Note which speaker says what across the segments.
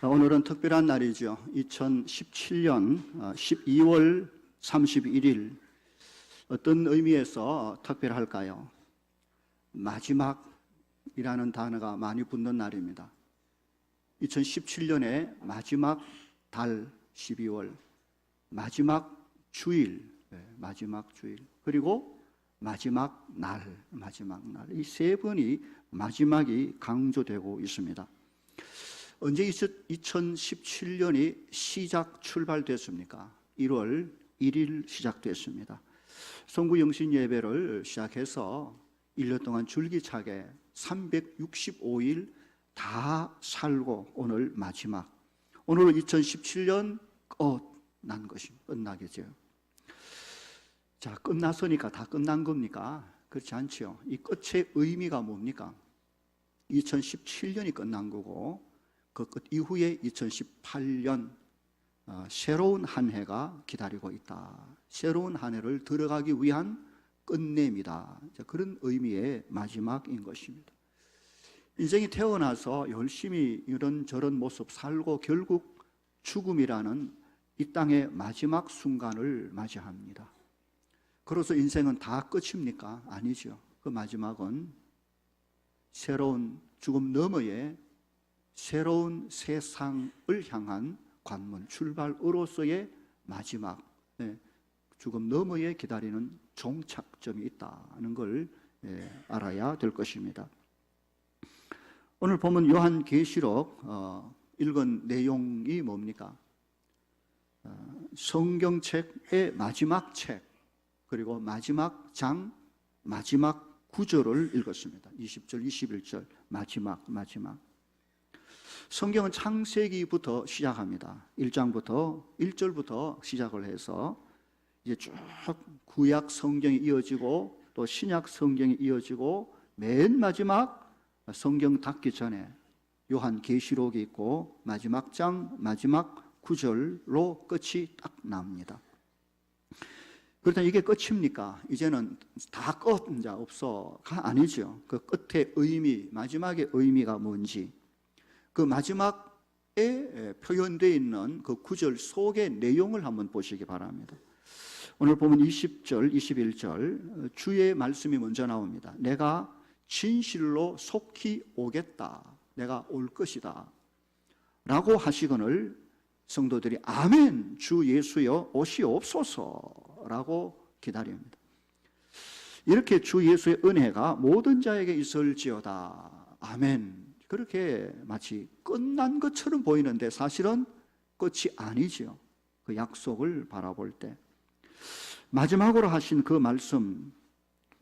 Speaker 1: 오늘은 특별한 날이죠. 2017년 12월 31일. 어떤 의미에서 특별할까요? 마지막이라는 단어가 많이 붙는 날입니다. 2017년의 마지막 달 12월, 마지막 주일, 마지막 주일, 그리고 마지막 날, 이 세 번이 마지막이 강조되고 있습니다. 언제 2017년이 출발됐습니까? 1월 1일 시작됐습니다. 성구 영신 예배를 시작해서 1년 동안 줄기차게 365일 다 살고 오늘 마지막. 오늘은 2017년 끝난 것입니다. 끝나겠죠. 자, 끝났으니까 다 끝난 겁니까? 그렇지 않죠. 이 끝의 의미가 뭡니까? 2017년이 끝난 거고 그 끝 이후에 2018년 새로운 한 해가 기다리고 있다. 새로운 한 해를 들어가기 위한 끝냄이다. 그런 의미의 마지막인 것입니다. 인생이 태어나서 열심히 이런저런 모습 살고 결국 죽음이라는 이 땅의 마지막 순간을 맞이합니다. 그래서 인생은 다 끝입니까? 아니죠. 그 마지막은 새로운 죽음 너머의 새로운 세상을 향한 관문, 출발으로서의 마지막, 죽음 너머에 기다리는 종착점이 있다는 걸 알아야 될 것입니다. 오늘 보면 요한계시록 읽은 내용이 뭡니까? 성경책의 마지막 책, 그리고 마지막 장, 마지막 구절을 읽었습니다. 20절, 21절, 마지막. 성경은 창세기부터 시작합니다. 1절부터 시작을 해서 이제 쭉 구약 성경이 이어지고 또 신약 성경이 이어지고 맨 마지막 성경 닫기 전에 요한계시록이 있고 마지막 장, 마지막 구절로 끝이 딱 납니다. 그렇다면 이게 끝입니까? 이제는 다 끝, 이제 없어가 아니죠. 그 끝의 의미, 마지막의 의미가 뭔지, 그 마지막에 표현되어 있는 그 구절 속의 내용을 한번 보시기 바랍니다. 오늘 보면 20절, 21절 주의 말씀이 먼저 나옵니다. 내가 진실로 속히 오겠다. 내가 올 것이다. 라고 하시거늘 성도들이 아멘, 주 예수여 오시옵소서 라고 기다립니다. 이렇게 주 예수의 은혜가 모든 자에게 있을지어다. 아멘. 그렇게 마치 끝난 것처럼 보이는데 사실은 끝이 아니죠. 그 약속을 바라볼 때 마지막으로 하신 그 말씀,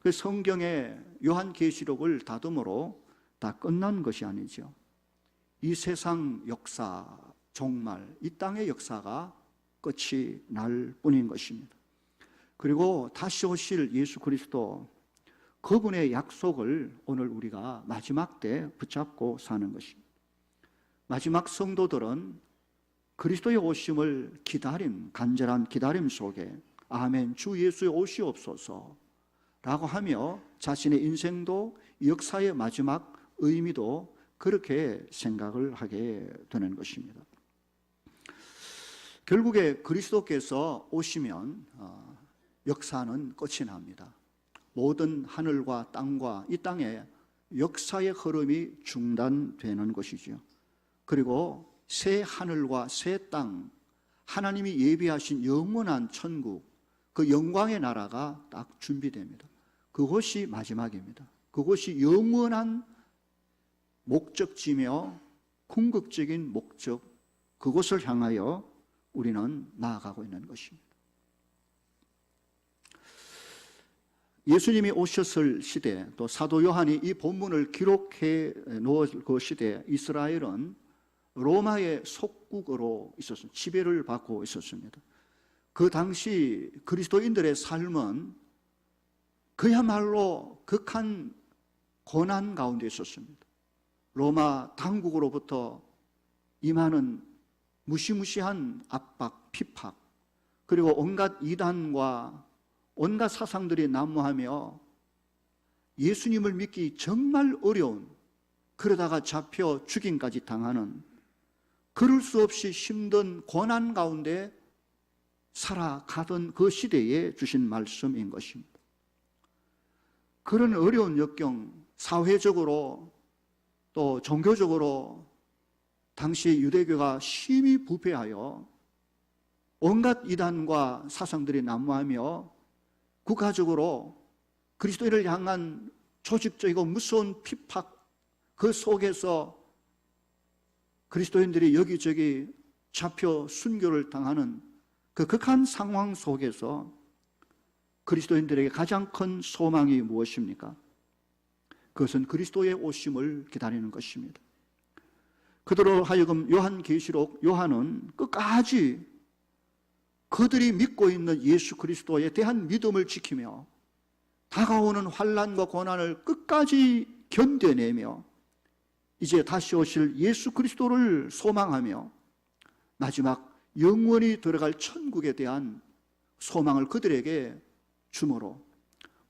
Speaker 1: 그 성경의 요한계시록을 다듬으로 다 끝난 것이 아니죠. 이 세상 역사, 종말, 이 땅의 역사가 끝이 날 뿐인 것입니다. 그리고 다시 오실 예수 그리스도, 그분의 약속을 오늘 우리가 마지막 때 붙잡고 사는 것입니다. 마지막 성도들은 그리스도의 오심을 간절한 기다림 속에 아멘, 주 예수의 오시옵소서 라고 하며 자신의 인생도 역사의 마지막 의미도 그렇게 생각을 하게 되는 것입니다. 결국에 그리스도께서 오시면 역사는 끝이 납니다. 모든 하늘과 땅과 이 땅의 역사의 흐름이 중단되는 것이죠. 그리고 새 하늘과 새 땅, 하나님이 예비하신 영원한 천국, 그 영광의 나라가 딱 준비됩니다. 그것이 마지막입니다. 그것이 영원한 목적지며 궁극적인 목적, 그것을 향하여 우리는 나아가고 있는 것입니다. 예수님이 오셨을 시대, 또 사도 요한이 이 본문을 기록해 놓을 그 시대, 이스라엘은 로마의 속국으로 있었습니다. 지배를 받고 있었습니다. 그 당시 그리스도인들의 삶은 그야말로 극한 고난 가운데 있었습니다. 로마 당국으로부터 임하는 무시무시한 압박, 핍박, 그리고 온갖 이단과 온갖 사상들이 난무하며 예수님을 믿기 정말 어려운, 그러다가 잡혀 죽임까지 당하는 그럴 수 없이 힘든 고난 가운데 살아가던 그 시대에 주신 말씀인 것입니다. 그런 어려운 역경, 사회적으로 또 종교적으로 당시 유대교가 심히 부패하여 온갖 이단과 사상들이 난무하며 국가적으로 그리스도인을 향한 조직적이고 무서운 핍박, 그 속에서 그리스도인들이 여기저기 잡혀 순교를 당하는 그 극한 상황 속에서 그리스도인들에게 가장 큰 소망이 무엇입니까? 그것은 그리스도의 오심을 기다리는 것입니다. 그들로 하여금 요한계시록 요한은 끝까지 그들이 믿고 있는 예수 그리스도에 대한 믿음을 지키며 다가오는 환난과 고난을 끝까지 견뎌내며 이제 다시 오실 예수 그리스도를 소망하며 마지막 영원히 들어갈 천국에 대한 소망을 그들에게 주므로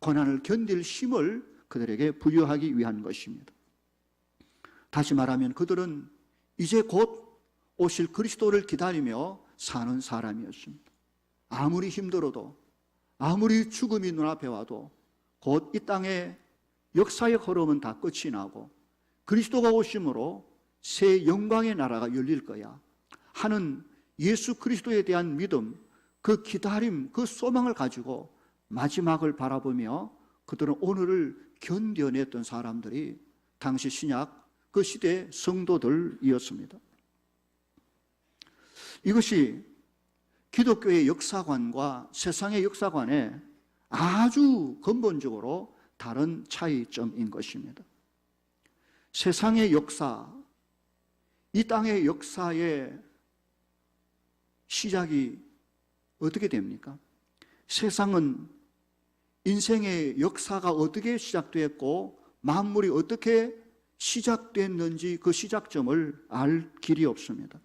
Speaker 1: 고난을 견딜 힘을 그들에게 부여하기 위한 것입니다. 다시 말하면 그들은 이제 곧 오실 그리스도를 기다리며 사는 사람이었습니다. 아무리 힘들어도, 아무리 죽음이 눈앞에 와도 곧 이 땅의 역사의 흐름은 다 끝이 나고 그리스도가 오심으로 새 영광의 나라가 열릴 거야 하는 예수 그리스도에 대한 믿음, 그 기다림, 그 소망을 가지고 마지막을 바라보며 그들은 오늘을 견뎌냈던 사람들이 당시 신약 그 시대의 성도들이었습니다. 이것이 기독교의 역사관과 세상의 역사관에 아주 근본적으로 다른 차이점인 것입니다. 세상의 역사, 이 땅의 역사의 시작이 어떻게 됩니까? 세상은 인생의 역사가 어떻게 시작되었고 만물이 어떻게 시작됐는지 그 시작점을 알 길이 없습니다.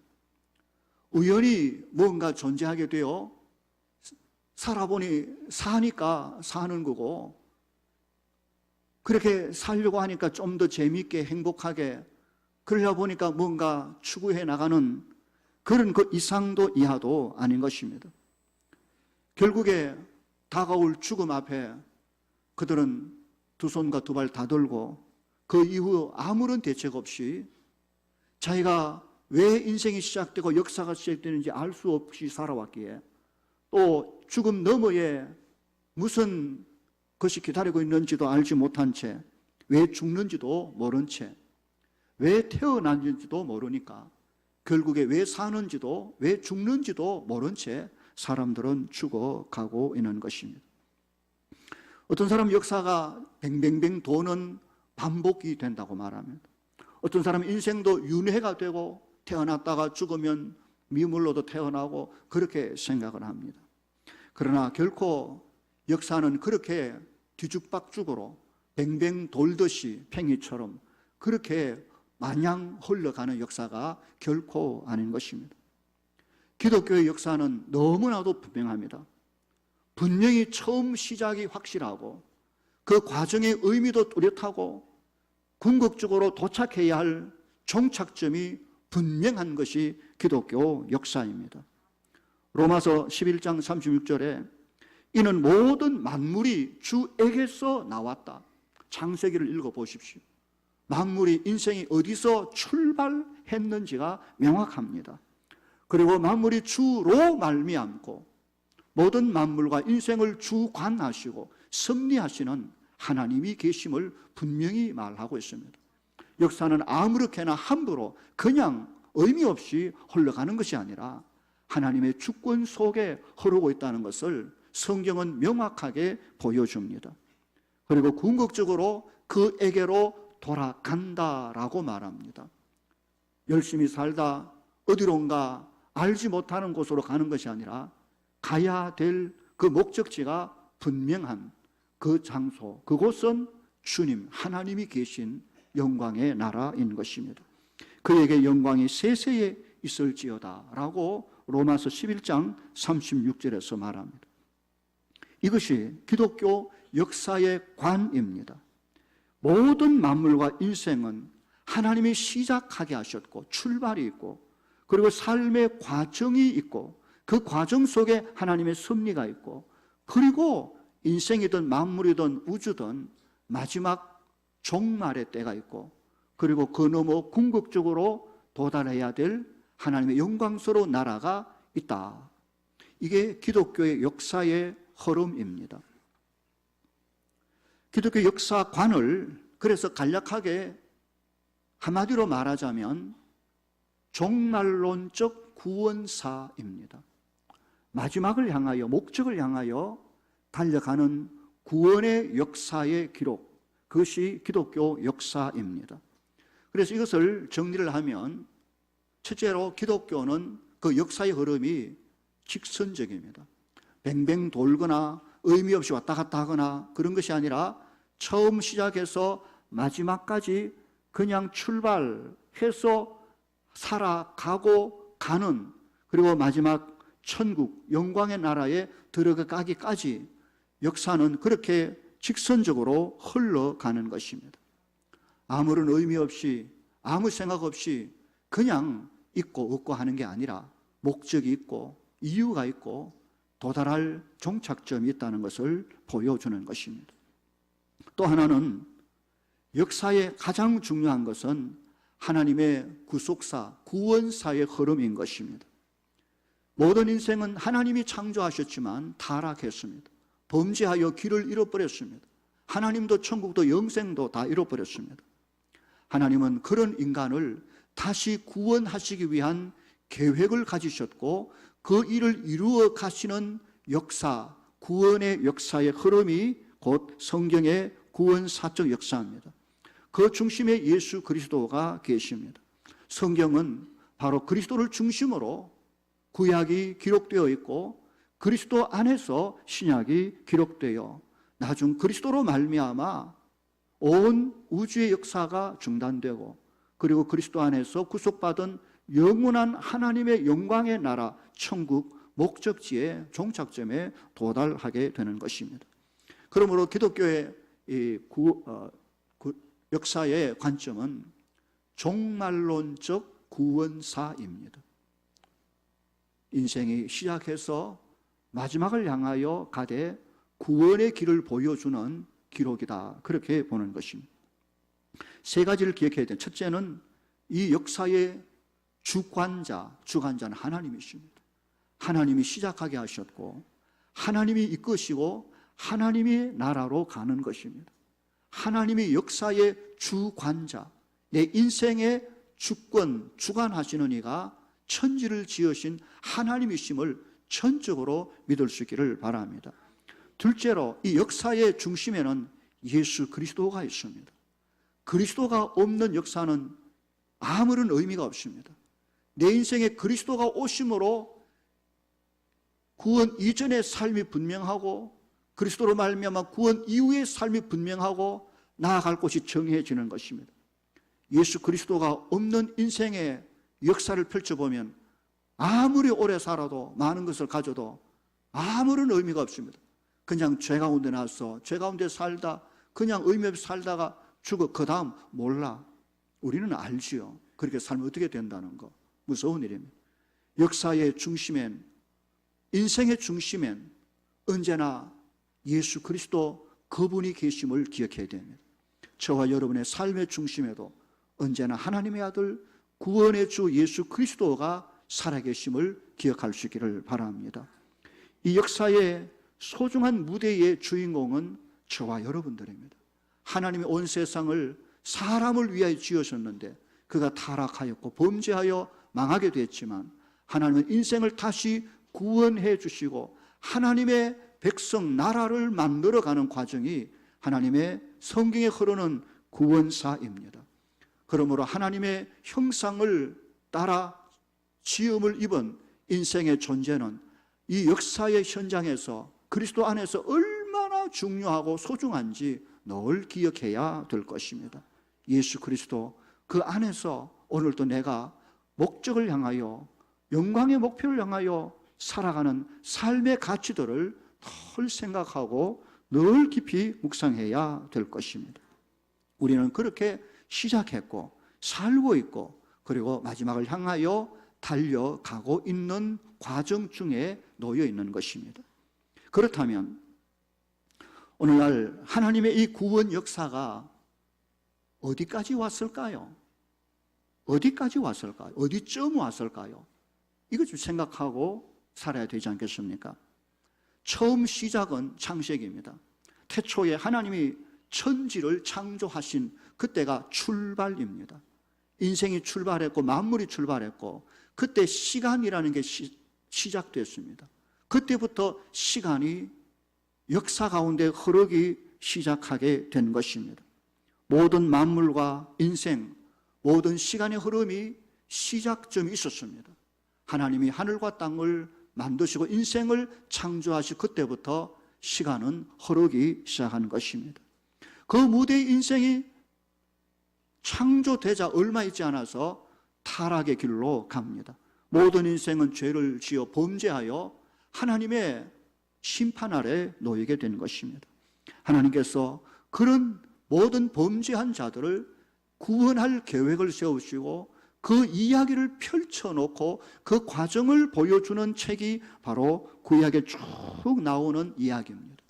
Speaker 1: 우연히 뭔가 존재하게 되어 살아보니 사니까 사는 거고 그렇게 살려고 하니까 좀 더 재미있게 행복하게 그러다 보니까 뭔가 추구해 나가는 그런 그 이상도 이하도 아닌 것입니다. 결국에 다가올 죽음 앞에 그들은 두 손과 두 발 다 들고 그 이후 아무런 대책 없이 자기가 왜 인생이 시작되고 역사가 시작되는지 알 수 없이 살아왔기에 또 죽음 너머에 무슨 것이 기다리고 있는지도 알지 못한 채 왜 죽는지도 모른 채 왜 태어났는지도 모르니까 결국에 왜 사는지도 왜 죽는지도 모른 채 사람들은 죽어가고 있는 것입니다. 어떤 사람 역사가 뱅뱅뱅 도는 반복이 된다고 말합니다. 어떤 사람은 인생도 윤회가 되고 태어났다가 죽으면 미물로도 태어나고 그렇게 생각을 합니다. 그러나 결코 역사는 그렇게 뒤죽박죽으로 뱅뱅 돌듯이 팽이처럼 그렇게 마냥 흘러가는 역사가 결코 아닌 것입니다. 기독교의 역사는 너무나도 분명합니다. 분명히 처음 시작이 확실하고 그 과정의 의미도 뚜렷하고 궁극적으로 도착해야 할 종착점이 분명한 것이 기독교 역사입니다. 로마서 11장 36절에 이는 모든 만물이 주에게서 나왔다. 창세기를 읽어보십시오. 만물이 인생이 어디서 출발했는지가 명확합니다. 그리고 만물이 주로 말미암고 모든 만물과 인생을 주관하시고 섭리하시는 하나님이 계심을 분명히 말하고 있습니다. 역사는 아무렇게나 함부로 그냥 의미 없이 흘러가는 것이 아니라 하나님의 주권 속에 흐르고 있다는 것을 성경은 명확하게 보여줍니다. 그리고 궁극적으로 그에게로 돌아간다라고 말합니다. 열심히 살다 어디론가 알지 못하는 곳으로 가는 것이 아니라 가야 될 그 목적지가 분명한 그 장소, 그곳은 주님, 하나님이 계신 영광의 나라인 것입니다. 그에게 영광이 세세에 있을지어다 라고 로마서 11장 36절에서 말합니다. 이것이 기독교 역사의 관입니다. 모든 만물과 인생은 하나님이 시작하게 하셨고 출발이 있고 그리고 삶의 과정이 있고 그 과정 속에 하나님의 섭리가 있고 그리고 인생이든 만물이든 우주든 마지막 종말의 때가 있고 그리고 그 너머 궁극적으로 도달해야 될 하나님의 영광스러운 나라가 있다. 이게 기독교의 역사의 흐름입니다. 기독교 역사관을 그래서 간략하게 한마디로 말하자면 종말론적 구원사입니다. 마지막을 향하여, 목적을 향하여 달려가는 구원의 역사의 기록, 그것이 기독교 역사입니다. 그래서 이것을 정리를 하면 첫째로 기독교는 그 역사의 흐름이 직선적입니다. 뱅뱅 돌거나 의미 없이 왔다 갔다 하거나 그런 것이 아니라 처음 시작해서 마지막까지 그냥 출발해서 살아가고 가는, 그리고 마지막 천국, 영광의 나라에 들어가기까지 역사는 그렇게 직선적으로 흘러가는 것입니다. 아무런 의미 없이 아무 생각 없이 그냥 있고 없고 하는 게 아니라 목적이 있고 이유가 있고 도달할 종착점이 있다는 것을 보여주는 것입니다. 또 하나는 역사의 가장 중요한 것은 하나님의 구속사, 구원사의 흐름인 것입니다. 모든 인생은 하나님이 창조하셨지만 타락했습니다. 범죄하여 길을 잃어버렸습니다. 하나님도 천국도 영생도 다 잃어버렸습니다. 하나님은 그런 인간을 다시 구원하시기 위한 계획을 가지셨고 그 일을 이루어 가시는 역사, 구원의 역사의 흐름이 곧 성경의 구원사적 역사입니다. 그 중심에 예수 그리스도가 계십니다. 성경은 바로 그리스도를 중심으로 구약이 기록되어 있고 그리스도 안에서 신약이 기록되어 나중 그리스도로 말미암아 온 우주의 역사가 중단되고 그리고 그리스도 안에서 구속받은 영원한 하나님의 영광의 나라 천국 목적지의 종착점에 도달하게 되는 것입니다. 그러므로 기독교의 역사의 관점은 종말론적 구원사입니다. 인생이 시작해서 마지막을 향하여 가되 구원의 길을 보여주는 기록이다. 그렇게 보는 것입니다. 세 가지를 기억해야 돼요. 첫째는 이 역사의 주관자는 하나님이십니다. 하나님이 시작하게 하셨고 하나님이 이끄시고 하나님이 나라로 가는 것입니다. 하나님이 역사의 주관자, 내 인생의 주권, 주관하시는 이가 천지를 지으신 하나님이심을 전적으로 믿을 수 있기를 바랍니다. 둘째로 이 역사의 중심에는 예수 그리스도가 있습니다. 그리스도가 없는 역사는 아무런 의미가 없습니다. 내 인생에 그리스도가 오심으로 구원 이전의 삶이 분명하고 그리스도로 말미암아 구원 이후의 삶이 분명하고 나아갈 곳이 정해지는 것입니다. 예수 그리스도가 없는 인생의 역사를 펼쳐보면 아무리 오래 살아도 많은 것을 가져도 아무런 의미가 없습니다. 그냥 죄 가운데 나서 죄 가운데 살다 그냥 의미 없이 살다가 죽어. 그 다음 몰라. 우리는 알지요. 그렇게 살면 어떻게 된다는 거. 무서운 일입니다. 역사의 중심엔, 인생의 중심엔 언제나 예수 그리스도 그분이 계심을 기억해야 됩니다. 저와 여러분의 삶의 중심에도 언제나 하나님의 아들 구원의 주 예수 그리스도가 살아계심을 기억할 수 있기를 바랍니다. 이 역사의 소중한 무대의 주인공은 저와 여러분들입니다. 하나님이 온 세상을 사람을 위하여 지으셨는데 그가 타락하였고 범죄하여 망하게 됐지만 하나님은 인생을 다시 구원해 주시고 하나님의 백성 나라를 만들어가는 과정이 하나님의 성경에 흐르는 구원사입니다. 그러므로 하나님의 형상을 따라 지음을 입은 인생의 존재는 이 역사의 현장에서 그리스도 안에서 얼마나 중요하고 소중한지 늘 기억해야 될 것입니다. 예수 그리스도 그 안에서 오늘도 내가 목적을 향하여 영광의 목표를 향하여 살아가는 삶의 가치들을 늘 생각하고 늘 깊이 묵상해야 될 것입니다. 우리는 그렇게 시작했고 살고 있고 그리고 마지막을 향하여 달려가고 있는 과정 중에 놓여 있는 것입니다. 그렇다면 오늘날 하나님의 이 구원 역사가 어디까지 왔을까요? 어디까지 왔을까요? 어디쯤 왔을까요? 이것 좀 생각하고 살아야 되지 않겠습니까? 처음 시작은 창세기입니다. 태초에 하나님이 천지를 창조하신 그때가 출발입니다. 인생이 출발했고 만물이 출발했고 그때 시간이라는 게 시작됐습니다. 그때부터 시간이 역사 가운데 흐르기 시작하게 된 것입니다. 모든 만물과 인생, 모든 시간의 흐름이 시작점이 있었습니다. 하나님이 하늘과 땅을 만드시고 인생을 창조하시 그때부터 시간은 흐르기 시작한 것입니다. 그 무대의 인생이 창조되자 얼마 있지 않아서 타락의 길로 갑니다. 모든 인생은 죄를 지어 범죄하여 하나님의 심판 아래 놓이게 된 것입니다. 하나님께서 그런 모든 범죄한 자들을 구원할 계획을 세우시고 그 이야기를 펼쳐놓고 그 과정을 보여주는 책이 바로 구약에 쭉 나오는 이야기입니다.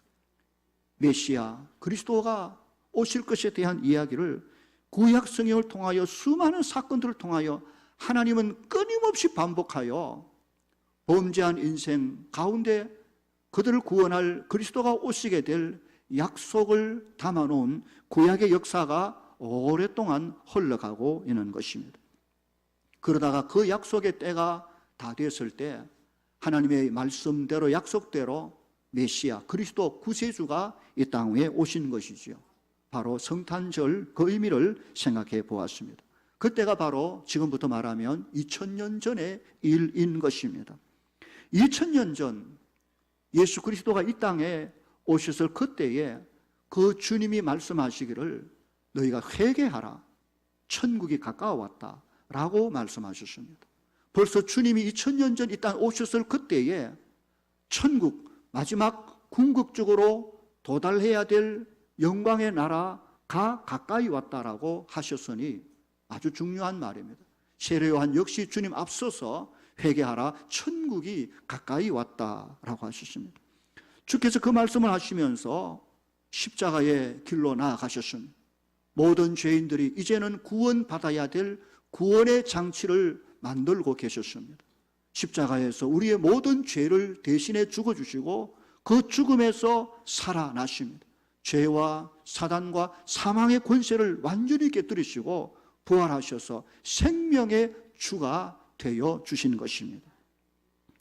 Speaker 1: 메시아 그리스도가 오실 것에 대한 이야기를 구약 성경을 통하여 수많은 사건들을 통하여 하나님은 끊임없이 반복하여 범죄한 인생 가운데 그들을 구원할 그리스도가 오시게 될 약속을 담아놓은 구약의 역사가 오랫동안 흘러가고 있는 것입니다. 그러다가 그 약속의 때가 다 됐을 때 하나님의 말씀대로 약속대로 메시아 그리스도 구세주가 이 땅 위에 오신 것이지요. 바로 성탄절 그 의미를 생각해 보았습니다. 그때가 바로 지금부터 말하면 2000년 전의 일인 것입니다. 2000년 전 예수 그리스도가 이 땅에 오셨을 그때에 그 주님이 말씀하시기를 너희가 회개하라 천국이 가까워왔다 라고 말씀하셨습니다. 벌써 주님이 2000년 전 이 땅에 오셨을 그때에 천국 마지막 궁극적으로 도달해야 될 영광의 나라가 가까이 왔다라고 하셨으니 아주 중요한 말입니다. 세례 요한 역시 주님 앞서서 회개하라 천국이 가까이 왔다라고 하셨습니다. 주께서 그 말씀을 하시면서 십자가의 길로 나아가셨습니다. 모든 죄인들이 이제는 구원받아야 될 구원의 장치를 만들고 계셨습니다. 십자가에서 우리의 모든 죄를 대신해 죽어주시고 그 죽음에서 살아나십니다. 죄와 사단과 사망의 권세를 완전히 깨뜨리시고 부활하셔서 생명의 주가 되어 주신 것입니다.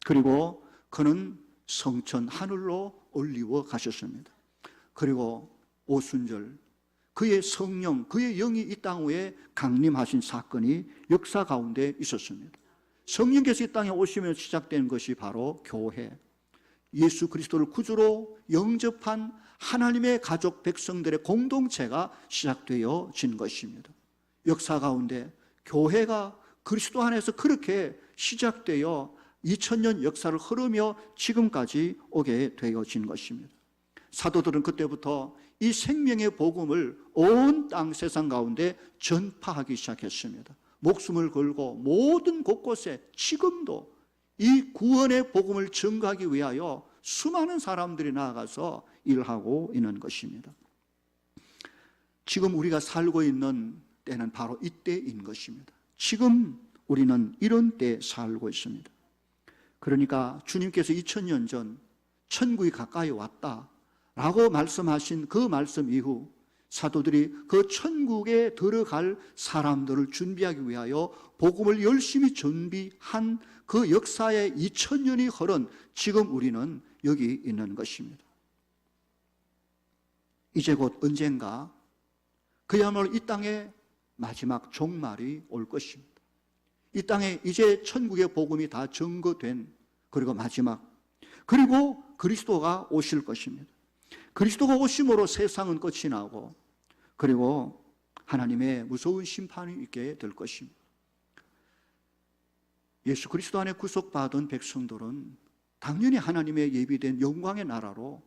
Speaker 1: 그리고 그는 성천 하늘로 올리워 가셨습니다. 그리고 오순절 그의 성령, 그의 영이 이 땅 위에 강림하신 사건이 역사 가운데 있었습니다. 성령께서 이 땅에 오시면서 시작된 것이 바로 교회, 예수 그리스도를 구주로 영접한 하나님의 가족 백성들의 공동체가 시작되어진 것입니다. 역사 가운데 교회가 그리스도 안에서 그렇게 시작되어 2000년 역사를 흐르며 지금까지 오게 되어진 것입니다. 사도들은 그때부터 이 생명의 복음을 온 땅 세상 가운데 전파하기 시작했습니다. 목숨을 걸고 모든 곳곳에 지금도 이 구원의 복음을 전가하기 위하여 수많은 사람들이 나아가서 일하고 있는 것입니다. 지금 우리가 살고 있는 때는 바로 이때인 것입니다. 지금 우리는 이런 때에 살고 있습니다. 그러니까 주님께서 2000년 전 천국이 가까이 왔다라고 말씀하신 그 말씀 이후 사도들이 그 천국에 들어갈 사람들을 준비하기 위하여 복음을 열심히 준비한 그 역사의 2000년이 흐른 지금 우리는 여기 있는 것입니다. 이제 곧 언젠가 그야말로 이 땅에 마지막 종말이 올 것입니다. 이 땅에 이제 천국의 복음이 다 증거된 그리고 마지막 그리고 그리스도가 오실 것입니다. 그리스도가 오심으로 세상은 끝이 나고 그리고 하나님의 무서운 심판이 있게 될 것입니다. 예수 그리스도 안에 구속받은 백성들은 당연히 하나님의 예비된 영광의 나라로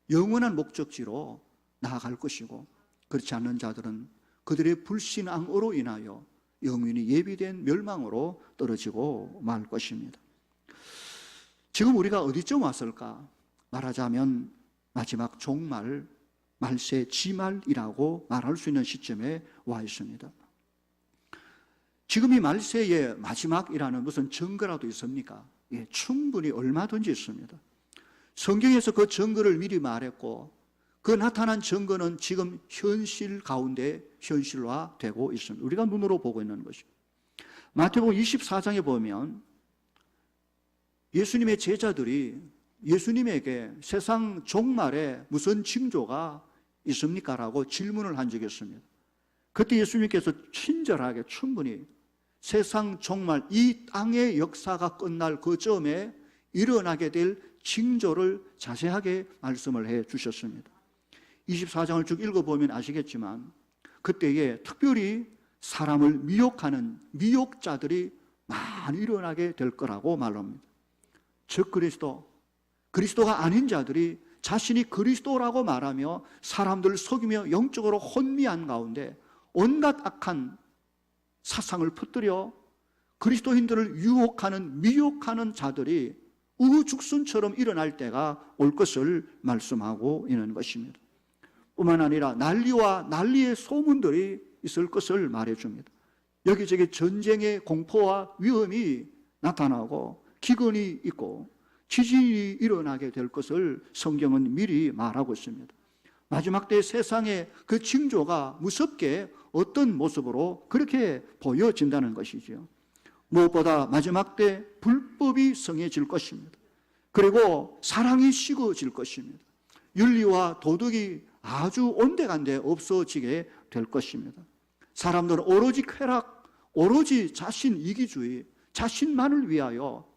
Speaker 1: 영원한 목적지로 나아갈 것이고 그렇지 않는 자들은 그들의 불신앙으로 인하여 영원히 예비된 멸망으로 떨어지고 말 것입니다. 지금 우리가 어디쯤 왔을까? 말하자면 마지막 종말, 말세 지말이라고 말할 수 있는 시점에 와 있습니다. 지금 이 말세의 마지막이라는 무슨 증거라도 있습니까? 예, 충분히 얼마든지 있습니다. 성경에서 그 증거를 미리 말했고 그 나타난 증거는 지금 현실 가운데 현실화되고 있습니다. 우리가 눈으로 보고 있는 것입니다. 마태복음 24장에 보면 예수님의 제자들이 예수님에게 세상 종말에 무슨 징조가 있습니까? 라고 질문을 한 적이 있습니다. 그때 예수님께서 친절하게 충분히 세상 종말, 이 땅의 역사가 끝날 그 점에 일어나게 될 징조를 자세하게 말씀을 해 주셨습니다. 24장을 쭉 읽어보면 아시겠지만 그때에 특별히 사람을 미혹하는 미혹자들이 많이 일어나게 될 거라고 말합니다. 즉 그리스도가 아닌 자들이 자신이 그리스도라고 말하며 사람들을 속이며 영적으로 혼미한 가운데 온갖 악한 사상을 퍼뜨려 그리스도인들을 유혹하는 미혹하는 자들이 우후죽순처럼 일어날 때가 올 것을 말씀하고 있는 것입니다. 뿐만 아니라 난리와 난리의 소문들이 있을 것을 말해줍니다. 여기저기 전쟁의 공포와 위험이 나타나고 기근이 있고 지진이 일어나게 될 것을 성경은 미리 말하고 있습니다. 마지막 때 세상의 그 징조가 무섭게 어떤 모습으로 그렇게 보여진다는 것이죠. 무엇보다 마지막 때 불법이 성해질 것입니다. 그리고 사랑이 식어질 것입니다. 윤리와 도덕이 아주 온데간데 없어지게 될 것입니다. 사람들은 오로지 쾌락, 오로지 자신 이기주의, 자신만을 위하여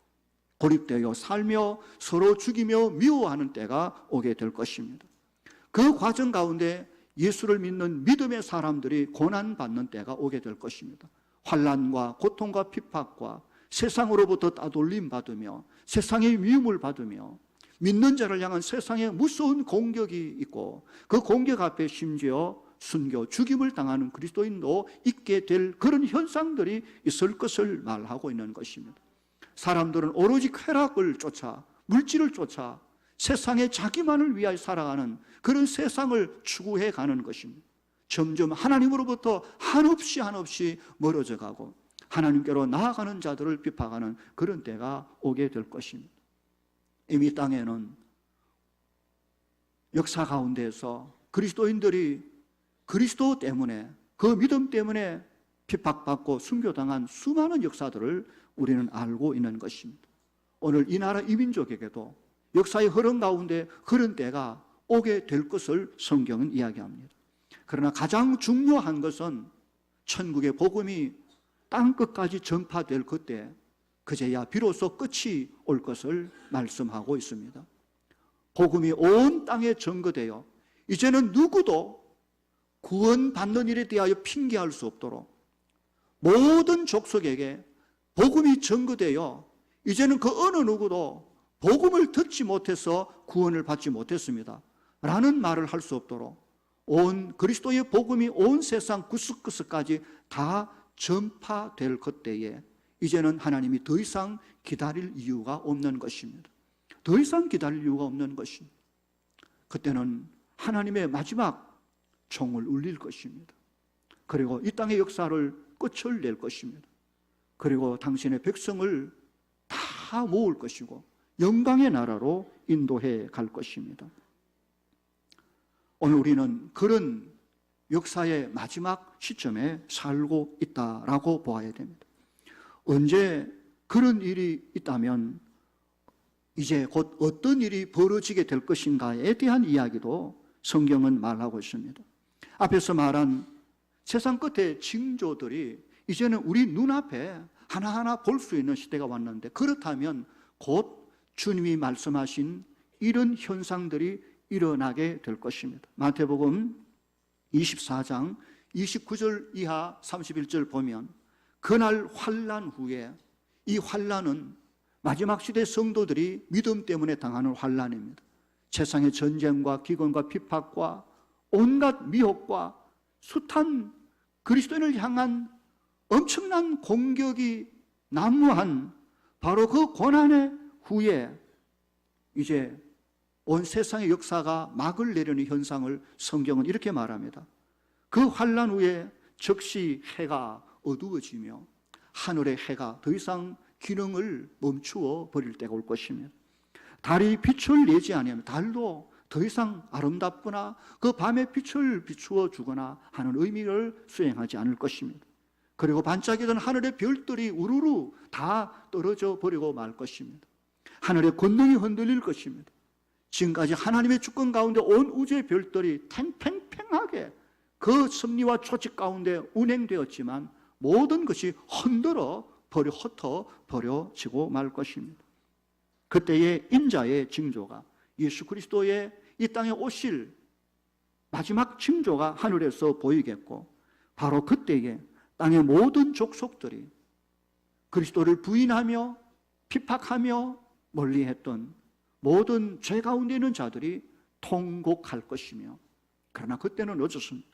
Speaker 1: 고립되어 살며 서로 죽이며 미워하는 때가 오게 될 것입니다. 그 과정 가운데 예수를 믿는 믿음의 사람들이 고난받는 때가 오게 될 것입니다. 환난과 고통과 핍박과 세상으로부터 따돌림 받으며 세상의 미움을 받으며 믿는 자를 향한 세상의 무서운 공격이 있고 그 공격 앞에 심지어 순교, 죽임을 당하는 그리스도인도 있게 될 그런 현상들이 있을 것을 말하고 있는 것입니다. 사람들은 오로지 쾌락을 쫓아 물질을 쫓아 세상에 자기만을 위하여 살아가는 그런 세상을 추구해 가는 것입니다. 점점 하나님으로부터 한없이 멀어져 가고 하나님께로 나아가는 자들을 비판하는 그런 때가 오게 될 것입니다. 이미 땅에는 역사 가운데에서 그리스도인들이 그리스도 때문에 그 믿음 때문에 핍박받고 순교당한 수많은 역사들을 우리는 알고 있는 것입니다. 오늘 이 나라 이 민족에게도 역사의 흐름 가운데 그런 때가 오게 될 것을 성경은 이야기합니다. 그러나 가장 중요한 것은 천국의 복음이 땅끝까지 전파될 그때 그제야 비로소 끝이 올 것을 말씀하고 있습니다. 복음이 온 땅에 전거되어 이제는 누구도 구원받는 일에 대하여 핑계할 수 없도록 모든 족속에게 복음이 전거되어 이제는 그 어느 누구도 복음을 듣지 못해서 구원을 받지 못했습니다 라는 말을 할 수 없도록 온 그리스도의 복음이 온 세상 구석구석까지 다 전파될 그때에 이제는 하나님이 더 이상 기다릴 이유가 없는 것입니다. 더 이상 기다릴 이유가 없는 것입니다. 그때는 하나님의 마지막 총을 울릴 것입니다. 그리고 이 땅의 역사를 끝을 낼 것입니다. 그리고 당신의 백성을 다 모을 것이고 영광의 나라로 인도해 갈 것입니다. 오늘 우리는 그런 역사의 마지막 시점에 살고 있다라고 보아야 됩니다. 언제 그런 일이 있다면 이제 곧 어떤 일이 벌어지게 될 것인가에 대한 이야기도 성경은 말하고 있습니다. 앞에서 말한 세상 끝의 징조들이 이제는 우리 눈앞에 하나하나 볼 수 있는 시대가 왔는데 그렇다면 곧 주님이 말씀하신 이런 현상들이 일어나게 될 것입니다. 마태복음 24장 29절 이하 31절 보면 그날 환난 후에 이 환난은 마지막 시대 성도들이 믿음 때문에 당하는 환난입니다. 세상의 전쟁과 기근과 핍박과 온갖 미혹과 숱한 그리스도인을 향한 엄청난 공격이 난무한 바로 그 고난의 후에 이제 온 세상의 역사가 막을 내리는 현상을 성경은 이렇게 말합니다. 그 환난 후에 즉시 해가 어두워지며 하늘의 해가 더 이상 기능을 멈추어 버릴 때가 올 것입니다. 달이 빛을 내지 않으면 달도 더 이상 아름답거나 그 밤에 빛을 비추어 주거나 하는 의미를 수행하지 않을 것입니다. 그리고 반짝이던 하늘의 별들이 우르르 다 떨어져 버리고 말 것입니다. 하늘의 권능이 흔들릴 것입니다. 지금까지 하나님의 주권 가운데 온 우주의 별들이 팽팽팽하게 그 섭리와 조직 가운데 운행되었지만 모든 것이 흩어 버려지고 말 것입니다. 그때의 인자의 징조가 예수 그리스도의 이 땅에 오실 마지막 징조가 하늘에서 보이겠고, 바로 그때에 땅의 모든 족속들이 그리스도를 부인하며 핍박하며 멀리했던 모든 죄 가운데 있는 자들이 통곡할 것이며, 그러나 그때는 어쩌습니까?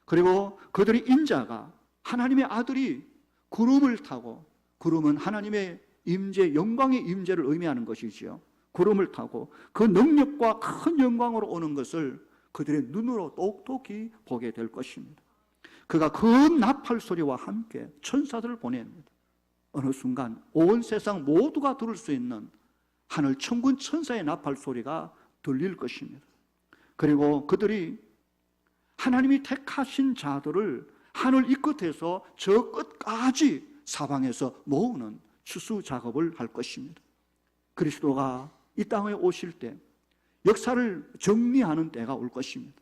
Speaker 1: 그리고 그들의 인자가 하나님의 아들이 구름을 타고, 구름은 하나님의 임재, 영광의 임재를 의미하는 것이지요. 구름을 타고 그 능력과 큰 영광으로 오는 것을 그들의 눈으로 똑똑히 보게 될 것입니다. 그가 큰 나팔 소리와 함께 천사들을 보냅니다. 어느 순간 온 세상 모두가 들을 수 있는 하늘 천군 천사의 나팔 소리가 들릴 것입니다. 그리고 그들이 하나님이 택하신 자들을 하늘 이 끝에서 저 끝까지 사방에서 모으는 추수 작업을 할 것입니다. 그리스도가 이 땅에 오실 때 역사를 정리하는 때가 올 것입니다.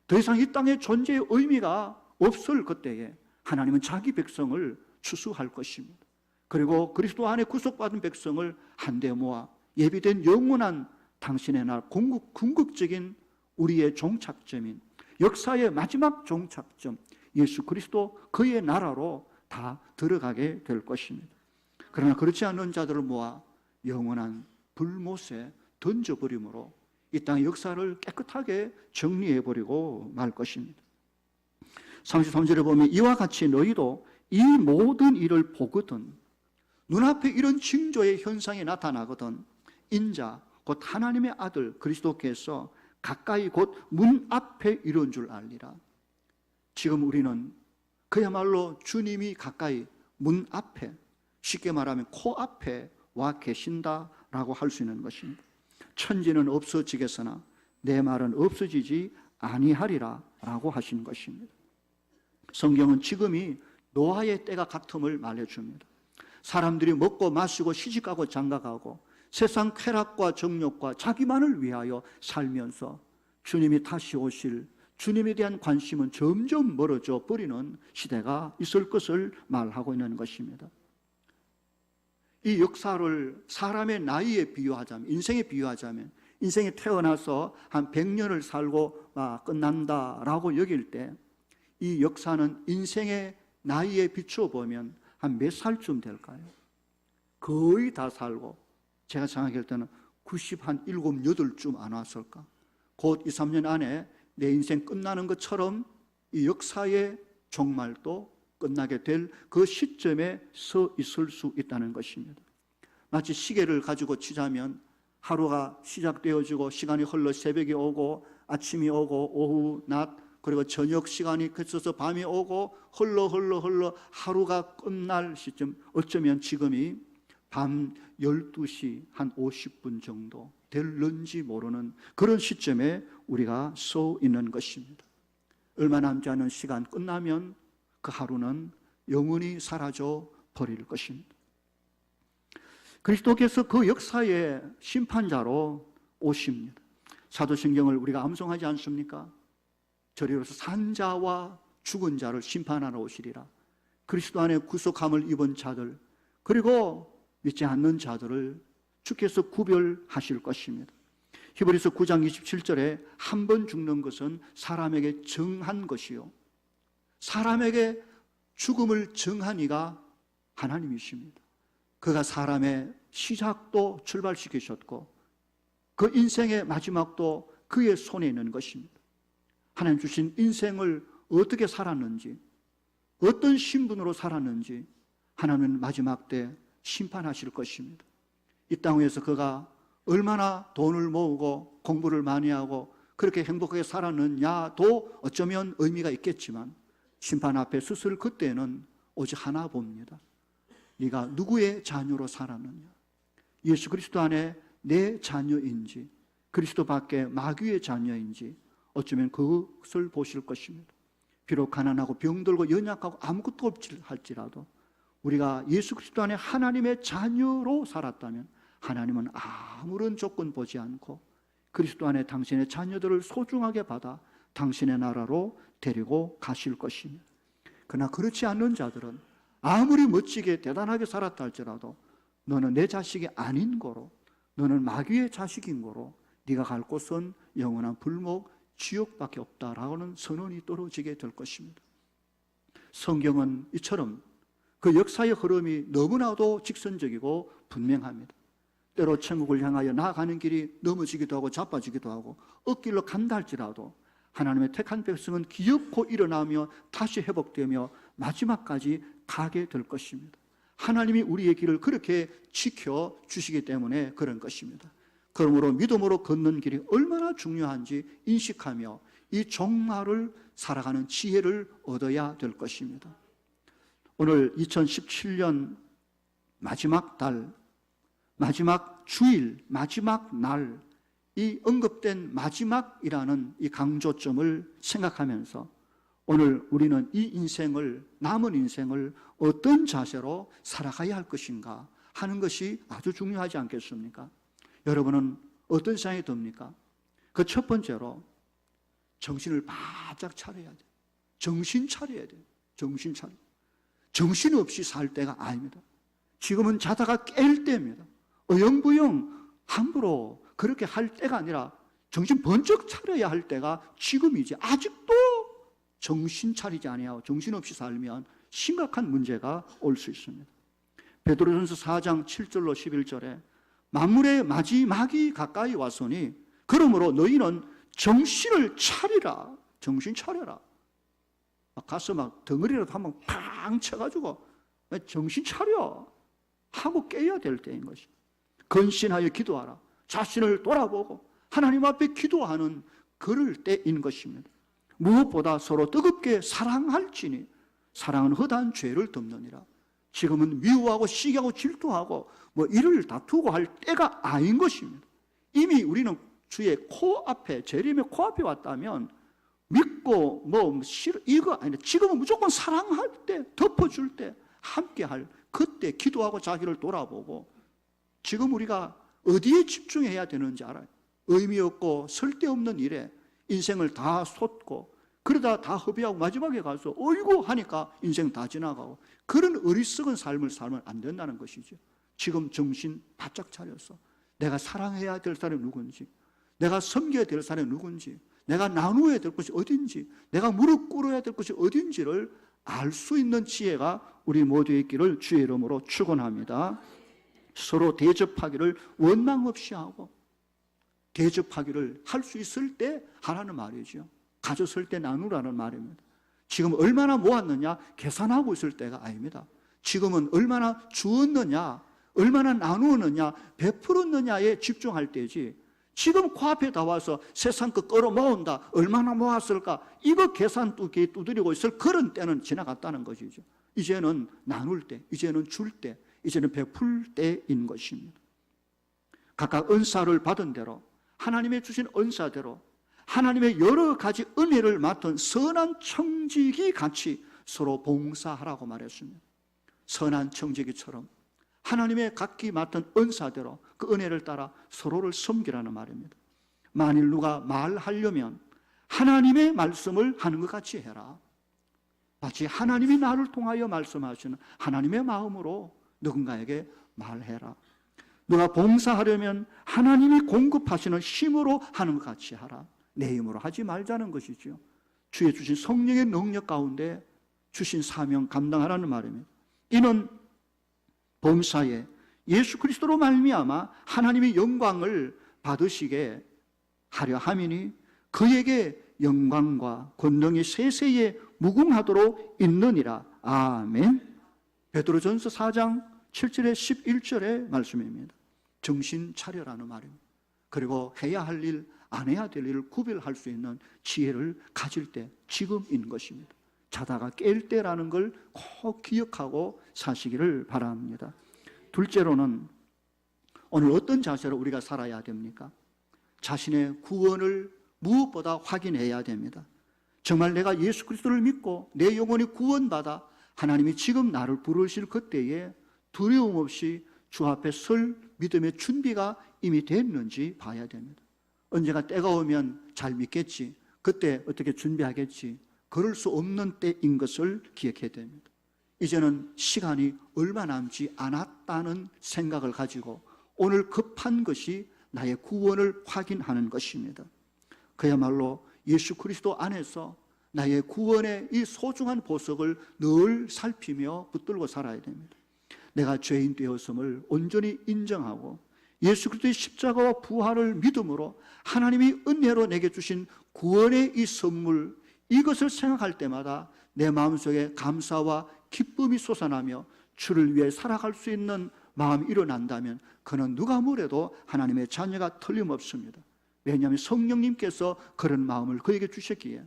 Speaker 1: 더 이상 이 땅의 존재의 의미가 없을 그때에 하나님은 자기 백성을 추수할 것입니다. 그리고 그리스도 안에 구속받은 백성을 한데 모아 예비된 영원한 당신의 날 궁극적인 우리의 종착점인 역사의 마지막 종착점 예수 그리스도 그의 나라로 다 들어가게 될 것입니다. 그러나 그렇지 않은 자들을 모아 영원한 불못에 던져버림으로 이 땅의 역사를 깨끗하게 정리해버리고 말 것입니다. 33절에 보면 이와 같이 너희도 이 모든 일을 보거든, 눈앞에 이런 징조의 현상이 나타나거든 인자 곧 하나님의 아들 그리스도께서 가까이 곧 문 앞에 이런 줄 알리라. 지금 우리는 그야말로 주님이 가까이 문 앞에, 쉽게 말하면 코앞에 와 계신다라고 할 수 있는 것입니다. 천지는 없어지겠으나 내 말은 없어지지 아니하리라 라고 하시는 것입니다. 성경은 지금이 노아의 때가 같음을 말해줍니다. 사람들이 먹고 마시고 시집가고 장가가고 세상 쾌락과 정욕과 자기만을 위하여 살면서 주님이 다시 오실 주님에 대한 관심은 점점 멀어져 버리는 시대가 있을 것을 말하고 있는 것입니다. 이 역사를 사람의 나이에 비유하자면, 인생에 비유하자면, 인생에 태어나서 한 100년을 살고 끝난다라고 여길 때 이 역사는 인생의 나이에 비추어 보면 한 몇 살쯤 될까요? 거의 다 살고, 제가 생각할 때는 97, 8쯤 안 왔을까? 곧 2, 3년 안에 내 인생 끝나는 것처럼 이 역사의 종말도 끝나게 될 그 시점에 서 있을 수 있다는 것입니다. 마치 시계를 가지고 치자면 하루가 시작되어지고 시간이 흘러 새벽이 오고 아침이 오고 오후, 낮, 그리고 저녁 시간이 거쳐서 밤이 오고 흘러 하루가 끝날 시점, 어쩌면 지금이 밤 12시 한 50분 정도 될는지 모르는 그런 시점에 우리가 서 있는 것입니다. 얼마 남지 않은 시간 끝나면 그 하루는 영원히 사라져 버릴 것입니다. 그리스도께서 그 역사의 심판자로 오십니다. 사도신경을 우리가 암송하지 않습니까? 저리로서 산자와 죽은 자를 심판하러 오시리라. 그리스도 안에 구속함을 입은 자들, 그리고 믿지 않는 자들을 주께서 구별하실 것입니다. 히브리서 9장 27절에 한 번 죽는 것은 사람에게 정한 것이요, 사람에게 죽음을 정한 이가 하나님이십니다. 그가 사람의 시작도 출발시키셨고 그 인생의 마지막도 그의 손에 있는 것입니다. 하나님 주신 인생을 어떻게 살았는지, 어떤 신분으로 살았는지 하나님은 마지막 때 심판하실 것입니다. 이 땅 위에서 그가 얼마나 돈을 모으고 공부를 많이 하고 그렇게 행복하게 살았느냐도 어쩌면 의미가 있겠지만 심판 앞에 서설 그때는 오직 하나 봅니다. 네가 누구의 자녀로 살았느냐, 예수 그리스도 안에 내 자녀인지 그리스도 밖에 마귀의 자녀인지 어쩌면 그것을 보실 것입니다. 비록 가난하고 병들고 연약하고 아무것도 없지 할지라도 우리가 예수 그리스도 안에 하나님의 자녀로 살았다면 하나님은 아무런 조건 보지 않고 그리스도 안에 당신의 자녀들을 소중하게 받아 당신의 나라로 데리고 가실 것입니다. 그러나 그렇지 않는 자들은 아무리 멋지게 대단하게 살았다 할지라도 너는 내 자식이 아닌 거로, 너는 마귀의 자식인 거로 네가 갈 곳은 영원한 불목 지옥밖에 없다라고는 선언이 떨어지게 될 것입니다. 성경은 이처럼 그 역사의 흐름이 너무나도 직선적이고 분명합니다. 때로 천국을 향하여 나아가는 길이 넘어지기도 하고 자빠지기도 하고 엇길로 간다 할지라도 하나님의 택한 백성은 기어코 일어나며 다시 회복되며 마지막까지 가게 될 것입니다. 하나님이 우리의 길을 그렇게 지켜주시기 때문에 그런 것입니다. 그러므로 믿음으로 걷는 길이 얼마나 중요한지 인식하며 이 종말을 살아가는 지혜를 얻어야 될 것입니다. 오늘 2017년 마지막 달, 마지막 주일, 마지막 날, 이 언급된 마지막이라는 이 강조점을 생각하면서 오늘 우리는 이 인생을, 남은 인생을 어떤 자세로 살아가야 할 것인가 하는 것이 아주 중요하지 않겠습니까? 여러분은 어떤 생각이 듭니까? 그 첫 번째로 정신을 바짝 차려야 돼. 정신 차려야 돼. 정신 차려. 정신 없이 살 때가 아닙니다. 지금은 자다가 깰 때입니다. 어영부영 함부로 그렇게 할 때가 아니라 정신 번쩍 차려야 할 때가 지금이지. 아직도 정신 차리지 아니하고 정신없이 살면 심각한 문제가 올 수 있습니다. 베드로전서 4장 7절로 11절에 만물의 마지막이 가까이 왔으니 그러므로 너희는 정신을 차리라. 정신 차려라. 가서 막 덩어리라도 한번 팡 쳐가지고 정신 차려 하고 깨야 될 때인 것입니다. 근신하여 기도하라. 자신을 돌아보고 하나님 앞에 기도하는 그럴 때인 것입니다. 무엇보다 서로 뜨겁게 사랑할지니 사랑은 허다한 죄를 덮느니라. 지금은 미워하고 시기하고 질투하고 이를 다투고 할 때가 아닌 것입니다. 이미 우리는 주의 코앞에, 재림의 코앞에 왔다면 믿고 싫어 이거 아니라 지금은 무조건 사랑할 때, 덮어줄 때, 함께할 그때 기도하고 자기를 돌아보고 지금 우리가 어디에 집중해야 되는지 알아요. 의미 없고 쓸데없는 일에 인생을 다 쏟고 그러다 다 허비하고 마지막에 가서 어이구 하니까 인생 다 지나가고 그런 어리석은 삶을 살면 안 된다는 것이죠. 지금 정신 바짝 차려서 내가 사랑해야 될 사람이 누군지, 내가 섬겨야 될 사람이 누군지, 내가 나누어야 될 것이 어딘지, 내가 무릎 꿇어야 될 것이 어딘지를 알 수 있는 지혜가 우리 모두의 있기를 주의 이름으로 축원합니다. 서로 대접하기를 원망 없이 하고 대접하기를 할 수 있을 때 하라는 말이죠. 가졌을 때 나누라는 말입니다. 지금 얼마나 모았느냐 계산하고 있을 때가 아닙니다. 지금은 얼마나 주었느냐, 얼마나 나누었느냐, 베풀었느냐에 집중할 때지 지금 코앞에 다 와서 세상 거 끌어 모은다, 얼마나 모았을까 이거 계산 두드리고 있을 그런 때는 지나갔다는 것이죠. 이제는 나눌 때, 이제는 줄 때, 이제는 베풀 때인 것입니다. 각각 은사를 받은 대로 하나님의 주신 은사대로 하나님의 여러 가지 은혜를 맡은 선한 청지기 같이 서로 봉사하라고 말했습니다. 선한 청지기처럼 하나님의 각기 맡은 은사대로 그 은혜를 따라 서로를 섬기라는 말입니다. 만일 누가 말하려면 하나님의 말씀을 하는 것 같이 해라. 마치 하나님이 나를 통하여 말씀하시는 하나님의 마음으로 누군가에게 말해라. 누가 봉사하려면 하나님이 공급하시는 힘으로 하는 것 같이 하라. 내 힘으로 하지 말자는 것이죠. 주의 주신 성령의 능력 가운데 주신 사명 감당하라는 말입니다. 이는 범사에 예수 그리스도로 말미암아 하나님의 영광을 받으시게 하려 함이니 그에게 영광과 권능이 세세에 무궁하도록 있느니라. 아멘. 베드로전서 4장 7절에 11절의 말씀입니다. 정신 차려라는 말입니다. 그리고 해야 할 일, 안 해야 될 일을 구별할 수 있는 지혜를 가질 때 지금인 것입니다. 자다가 깰 때라는 걸 꼭 기억하고 사시기를 바랍니다. 둘째로는 오늘 어떤 자세로 우리가 살아야 됩니까? 자신의 구원을 무엇보다 확인해야 됩니다. 정말 내가 예수 그리스도를 믿고 내 영혼이 구원받아 하나님이 지금 나를 부르실 그때에 두려움 없이 주 앞에 설 믿음의 준비가 이미 됐는지 봐야 됩니다. 언젠가 때가 오면 잘 믿겠지, 그때 어떻게 준비하겠지, 그럴 수 없는 때인 것을 기억해야 됩니다. 이제는 시간이 얼마 남지 않았다는 생각을 가지고 오늘 급한 것이 나의 구원을 확인하는 것입니다. 그야말로 예수 그리스도 안에서 나의 구원의 이 소중한 보석을 늘 살피며 붙들고 살아야 됩니다. 내가 죄인 되었음을 온전히 인정하고 예수 그리스도의 십자가와 부활을 믿음으로 하나님이 은혜로 내게 주신 구원의 이 선물, 이것을 생각할 때마다 내 마음속에 감사와 기쁨이 솟아나며 주를 위해 살아갈 수 있는 마음이 일어난다면 그는 누가 뭐래도 하나님의 자녀가 틀림없습니다. 왜냐하면 성령님께서 그런 마음을 그에게 주셨기에,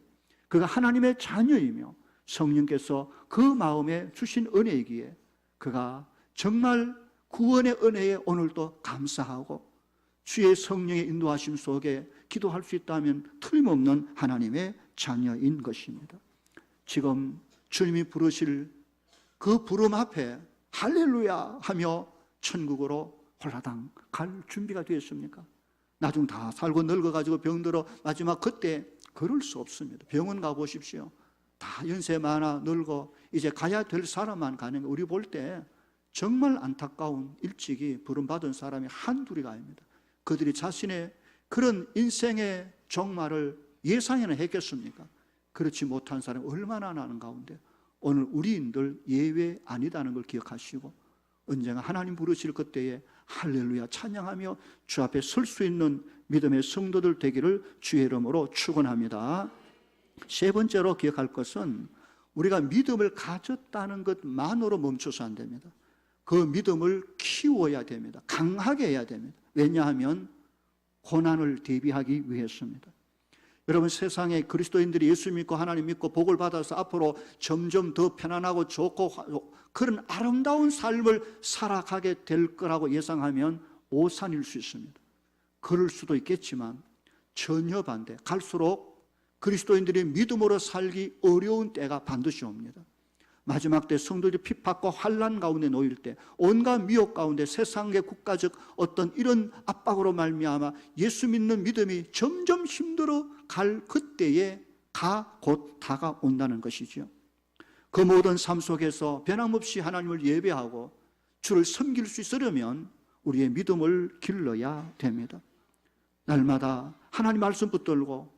Speaker 1: 그가 하나님의 자녀이며 성령께서 그 마음에 주신 은혜이기에 그가 정말 구원의 은혜에 오늘도 감사하고 주의 성령의 인도하심 속에 기도할 수 있다면 틀림없는 하나님의 자녀인 것입니다. 지금 주님이 부르실 그 부름 앞에 할렐루야 하며 천국으로 홀라당 갈 준비가 되었습니까? 나중 다 살고 늙어가지고 병들어 마지막 그때 그럴 수 없습니다. 병원 가보십시오. 다 연세 많아 늙어 이제 가야 될 사람만 가는 거, 우리 볼 때 정말 안타까운 일찍이 부름받은 사람이 한둘이가 아닙니다. 그들이 자신의 그런 인생의 종말을 예상이나 했겠습니까? 그렇지 못한 사람이 얼마나 나는 가운데 오늘 우리인들 예외 아니다는 걸 기억하시고 언젠가 하나님 부르실 그때에 할렐루야 찬양하며 주 앞에 설 수 있는 믿음의 성도들 되기를 주의 이름으로 축원합니다. 세 번째로 기억할 것은 우리가 믿음을 가졌다는 것만으로 멈춰서 안 됩니다. 그 믿음을 키워야 됩니다. 강하게 해야 됩니다. 왜냐하면 고난을 대비하기 위해서입니다. 여러분, 세상에 그리스도인들이 예수 믿고 하나님 믿고 복을 받아서 앞으로 점점 더 편안하고 좋고 그런 아름다운 삶을 살아가게 될 거라고 예상하면 오산일 수 있습니다. 그럴 수도 있겠지만 전혀 반대, 갈수록 그리스도인들이 믿음으로 살기 어려운 때가 반드시 옵니다. 마지막 때 성도들이 핍박과 환난 가운데 놓일 때, 온갖 미혹 가운데 세상의 국가적 어떤 이런 압박으로 말미암아 예수 믿는 믿음이 점점 힘들어 갈 그때에 곧 다가온다는 것이죠. 그 모든 삶 속에서 변함없이 하나님을 예배하고 주를 섬길 수 있으려면 우리의 믿음을 길러야 됩니다. 날마다 하나님 말씀 붙들고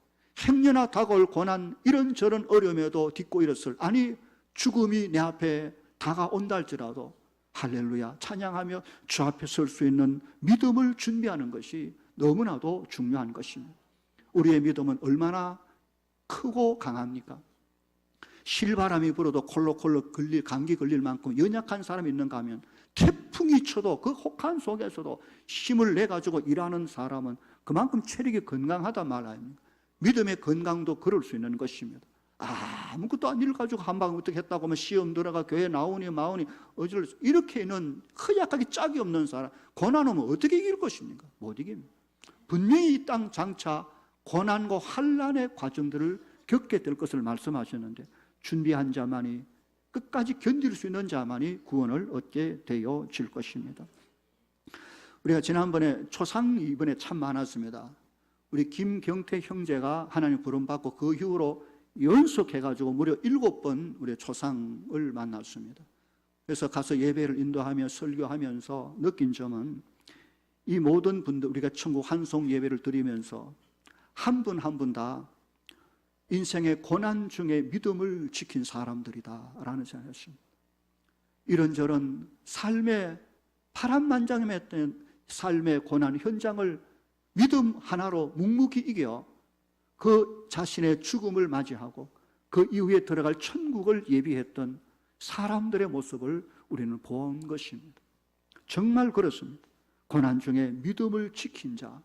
Speaker 1: 행여나 다가올 고난, 이런저런 어려움에도 딛고 일었을, 아니 죽음이 내 앞에 다가온다 할지라도 할렐루야 찬양하며 주 앞에 설 수 있는 믿음을 준비하는 것이 너무나도 중요한 것입니다. 우리의 믿음은 얼마나 크고 강합니까? 실바람이 불어도 콜록콜록 감기 걸릴 만큼 연약한 사람이 있는가 하면 태풍이 쳐도 그 혹한 속에서도 힘을 내가지고 일하는 사람은 그만큼 체력이 건강하단 말 아닙니까? 믿음의 건강도 그럴 수 있는 것입니다. 아무것도 안 일 가지고 한 방 어떻게 했다고 하면 시험 들어가 교회 나오니 마오니 어쩔 이렇게는 허약하게 짝이 없는 사람, 고난 오면 어떻게 이길 것입니까? 못 이깁니다. 분명히 이 땅 장차 고난과 환난의 과정들을 겪게 될 것을 말씀하셨는데 준비한 자만이, 끝까지 견딜 수 있는 자만이 구원을 얻게 되어질 것입니다. 우리가 지난번에 초상 이번에 참 많았습니다. 우리 김경태 형제가 하나님 부름받고 그 이후로 연속해가지고 무려 7번 우리 초상을 만났습니다. 그래서 가서 예배를 인도하며 설교하면서 느낀 점은 이 모든 분들, 우리가 천국 환송 예배를 드리면서 한 분 한 분 다 인생의 고난 중에 믿음을 지킨 사람들이다라는 생각이었습니다. 이런저런 삶의 파란만장했던 삶의 고난 현장을 믿음 하나로 묵묵히 이겨 그 자신의 죽음을 맞이하고 그 이후에 들어갈 천국을 예비했던 사람들의 모습을 우리는 본 것입니다. 정말 그렇습니다. 고난 중에 믿음을 지킨 자.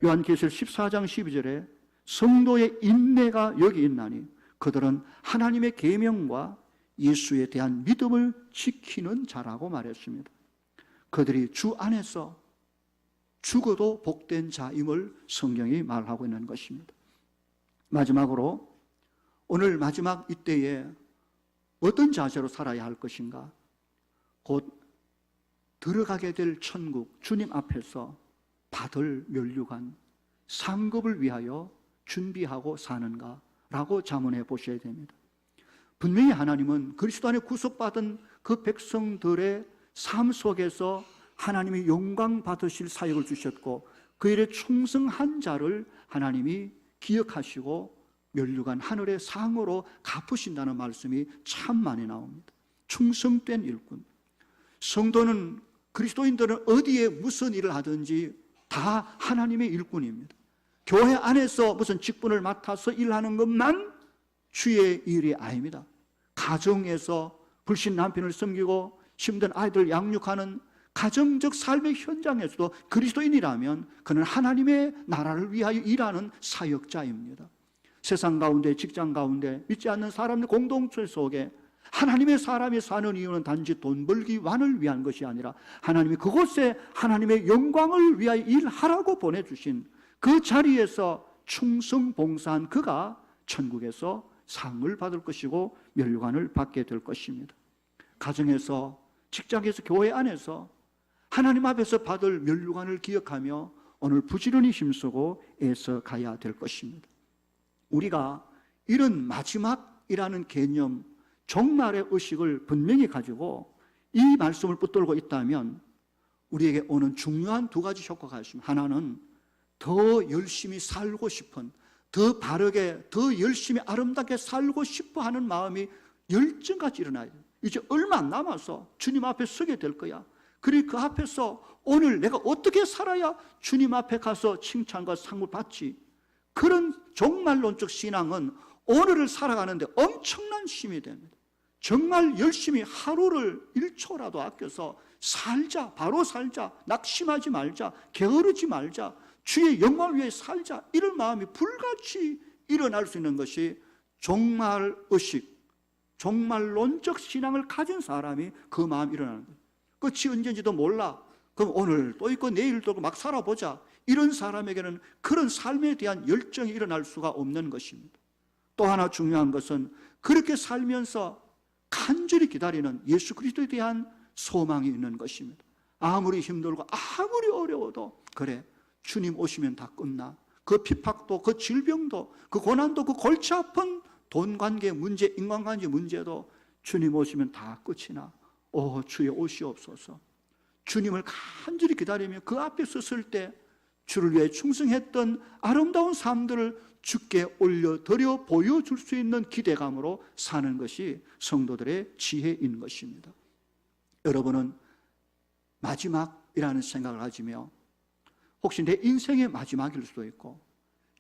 Speaker 1: 요한계시록 14장 12절에 성도의 인내가 여기 있나니 그들은 하나님의 계명과 예수에 대한 믿음을 지키는 자라고 말했습니다. 그들이 주 안에서 죽어도 복된 자임을 성경이 말하고 있는 것입니다. 마지막으로 오늘 마지막 이때에 어떤 자세로 살아야 할 것인가? 곧 들어가게 될 천국 주님 앞에서 받을 면류관 상급을 위하여 준비하고 사는가라고 자문해 보셔야 됩니다. 분명히 하나님은 그리스도 안에 구속받은 그 백성들의 삶 속에서 하나님이 영광 받으실 사역을 주셨고 그 일에 충성한 자를 하나님이 기억하시고 면류관 하늘의 상으로 갚으신다는 말씀이 참 많이 나옵니다. 충성된 일꾼. 성도는 그리스도인들은 어디에 무슨 일을 하든지 다 하나님의 일꾼입니다. 교회 안에서 무슨 직분을 맡아서 일하는 것만 주의 일이 아닙니다. 가정에서 불신 남편을 섬기고 힘든 아이들 양육하는 가정적 삶의 현장에서도 그리스도인이라면 그는 하나님의 나라를 위하여 일하는 사역자입니다. 세상 가운데, 직장 가운데 믿지 않는 사람들 공동체 속에 하나님의 사람이 사는 이유는 단지 돈 벌기 완을 위한 것이 아니라 하나님이 그곳에 하나님의 영광을 위하여 일하라고 보내주신 그 자리에서 충성 봉사한 그가 천국에서 상을 받을 것이고 면류관을 받게 될 것입니다. 가정에서, 직장에서, 교회 안에서 하나님 앞에서 받을 면류관을 기억하며 오늘 부지런히 힘쓰고 애써 가야 될 것입니다. 우리가 이런 마지막이라는 개념, 종말의 의식을 분명히 가지고 이 말씀을 붙들고 있다면 우리에게 오는 중요한 두 가지 효과가 있습니다. 하나는 더 열심히 살고 싶은, 더 바르게, 더 열심히 아름답게 살고 싶어 하는 마음이 열정같이 일어나야 돼요. 이제 얼마 안 남아서 주님 앞에 서게 될 거야. 그리고 그 앞에서 오늘 내가 어떻게 살아야 주님 앞에 가서 칭찬과 상을 받지? 그런 종말론적 신앙은 오늘을 살아가는데 엄청난 힘이 됩니다. 정말 열심히 하루를 1초라도 아껴서 살자, 바로 살자, 낙심하지 말자, 게으르지 말자, 주의 영광을 위해 살자, 이런 마음이 불같이 일어날 수 있는 것이 종말의식, 종말론적 신앙을 가진 사람이 그 마음이 일어나는 거예요. 끝이 언제인지도 몰라. 그럼 오늘 또 있고 내일 또 있고 막 살아보자. 이런 사람에게는 그런 삶에 대한 열정이 일어날 수가 없는 것입니다. 또 하나 중요한 것은 그렇게 살면서 간절히 기다리는 예수 그리스도에 대한 소망이 있는 것입니다. 아무리 힘들고 아무리 어려워도 그래, 주님 오시면 다 끝나. 그 핍박도, 그 질병도, 그 고난도, 그 골치 아픈 돈관계 문제, 인간관계 문제도 주님 오시면 다 끝이 나. 오, 주여 오시옵소서. 주님을 간절히 기다리며 그 앞에 섰을 때 주를 위해 충성했던 아름다운 삶들을 주께 올려드려 보여줄 수 있는 기대감으로 사는 것이 성도들의 지혜인 것입니다. 여러분은 마지막이라는 생각을 가지며 혹시 내 인생의 마지막일 수도 있고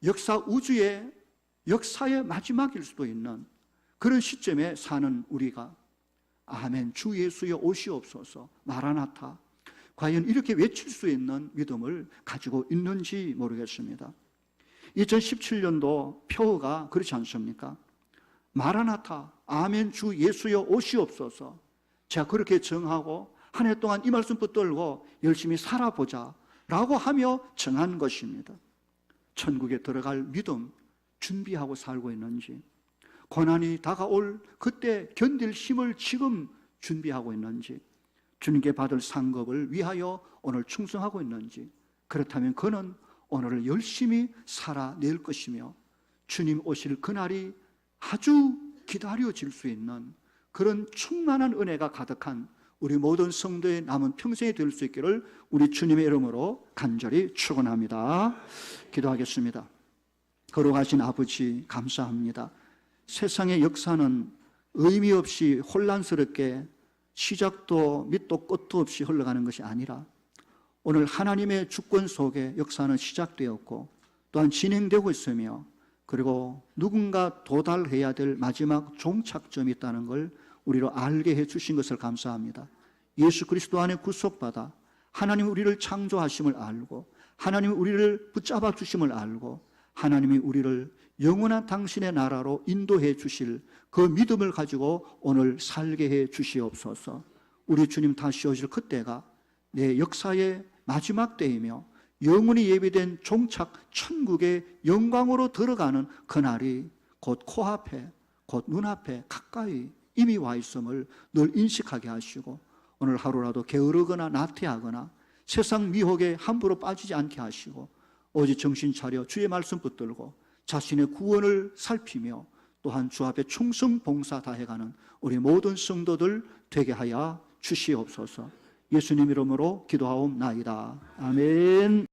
Speaker 1: 역사 우주의 역사의 마지막일 수도 있는 그런 시점에 사는 우리가 아멘, 주 예수여 오시옵소서, 마라나타, 과연 이렇게 외칠 수 있는 믿음을 가지고 있는지 모르겠습니다. 2017년도 표어가 그렇지 않습니까? 마라나타, 아멘, 주 예수여 오시옵소서. 제가 그렇게 정하고 한 해 동안 이 말씀 붙들고 열심히 살아보자 라고 하며 정한 것입니다. 천국에 들어갈 믿음 준비하고 살고 있는지, 고난이 다가올 그때 견딜 힘을 지금 준비하고 있는지, 주님께 받을 상급을 위하여 오늘 충성하고 있는지, 그렇다면 그는 오늘을 열심히 살아낼 것이며 주님 오실 그날이 아주 기다려질 수 있는 그런 충만한 은혜가 가득한 우리 모든 성도의 남은 평생이 될 수 있기를 우리 주님의 이름으로 간절히 축원합니다. 기도하겠습니다. 거룩하신 아버지 감사합니다. 세상의 역사는 의미 없이 혼란스럽게 시작도 밑도 끝도 없이 흘러가는 것이 아니라 오늘 하나님의 주권 속에 역사는 시작되었고 또한 진행되고 있으며 그리고 누군가 도달해야 될 마지막 종착점이 있다는 걸 우리로 알게 해주신 것을 감사합니다. 예수 그리스도 안에 구속받아 하나님이 우리를 창조하심을 알고 하나님이 우리를 붙잡아 주심을 알고 하나님이 우리를 영원한 당신의 나라로 인도해 주실 그 믿음을 가지고 오늘 살게 해 주시옵소서. 우리 주님 다시 오실 그때가 내 역사의 마지막 때이며 영원히 예비된 종착 천국의 영광으로 들어가는 그날이 곧 코앞에 곧 눈앞에 가까이 이미 와 있음을 늘 인식하게 하시고 오늘 하루라도 게으르거나 나태하거나 세상 미혹에 함부로 빠지지 않게 하시고 오직 정신 차려 주의 말씀 붙들고 자신의 구원을 살피며 또한 주 앞에 충성 봉사 다해가는 우리 모든 성도들 되게 하여 주시옵소서. 예수님 이름으로 기도하옵나이다. 아멘.